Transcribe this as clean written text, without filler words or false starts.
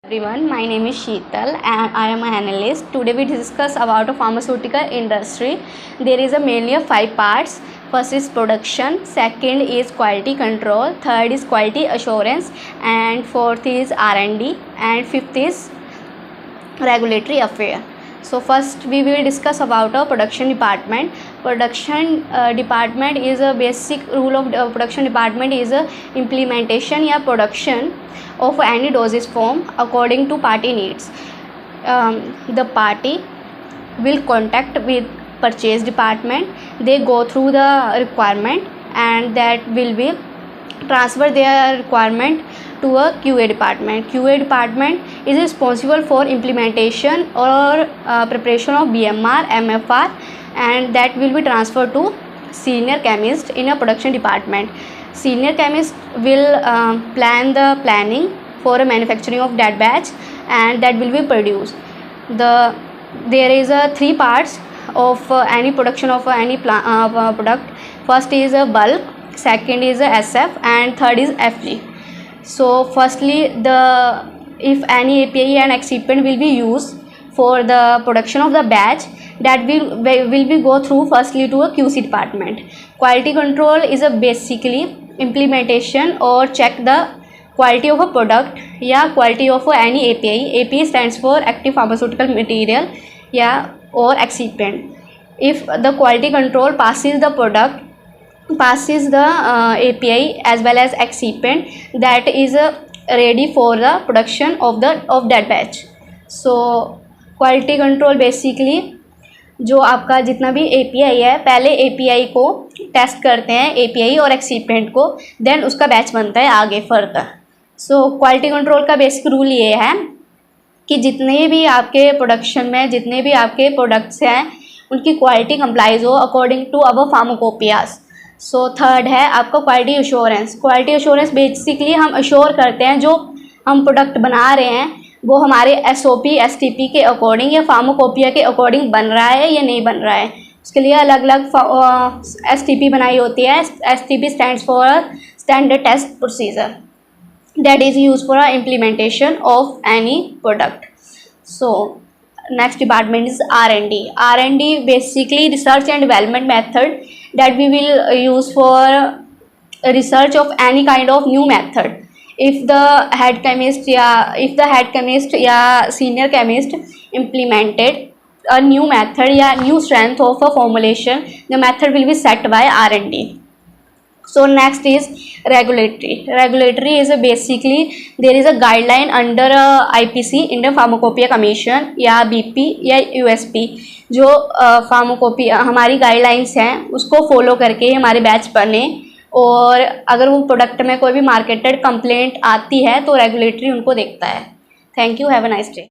Everyone, my name is Sheetal and I am an analyst. Today we discuss about a pharmaceutical industry. There is mainly 5 parts. First is production, second is quality control, third is quality assurance, and fourth is R&D, and fifth is regulatory affair. So first we will discuss about a production department. Production department is a basic rule of production department is a implementation या production of any dosage form according to party needs. The party will contact with purchase department. They go through the requirement and that will be transfer their requirement to a QA department. QA department is responsible for implementation or preparation of BMR, MFR, and that will be transferred to senior chemist in a production department. Senior chemist will plan the planning for a manufacturing of that batch and that will be produced. There is 3 parts of any production of any product. First is a bulk, second is a SF, and third is FG. So firstly, if any API and excipient will be used for the production of the batch, that will be go through firstly to a QC department. Quality control is a basically implementation or check the quality of a product या quality of any API. API stands for active pharmaceutical material या or excipient. If the quality control passes the API as well as excipient, that is ready for the production of that batch. So quality control basically जो आपका जितना भी API है, पहले API को test करते हैं, API और एक्सिपेंट को, देन उसका बैच बनता है आगे फर्दर. सो क्वालिटी कंट्रोल का बेसिक रूल ये है कि जितने भी आपके प्रोडक्शन में जितने भी आपके प्रोडक्ट्स हैं उनकी क्वालिटी कंप्लाइज हो according to above pharmacopoeias. So third है आपका quality assurance. Quality assurance basically हम अश्योर करते हैं जो हम प्रोडक्ट बना रहे हैं वो हमारे SOP STP के अकॉर्डिंग या फार्माकोपिया के अकॉर्डिंग बन रहा है या नहीं बन रहा है. उसके लिए अलग अलग STP बनाई होती है. STP stands for standard test procedure that is used for implementation of any product. So next department is R&D. R&D basically research and development method that we will use for research of any kind of new method. If the head chemist या senior chemist implemented a new method या new strength of a formulation, the method will be set by R&D. So next is regulatory. Regulatory is basically there is a guideline under IPC, Indian Pharmacopoeia Commission या BP या USP. जो pharmacopoeia हमारी guidelines हैं उसको follow करके हमारे batch बने, और अगर वो प्रोडक्ट में कोई भी मार्केटेड कंप्लेंट आती है तो रेगुलेटरी उनको देखता है. Thank you, have a nice day.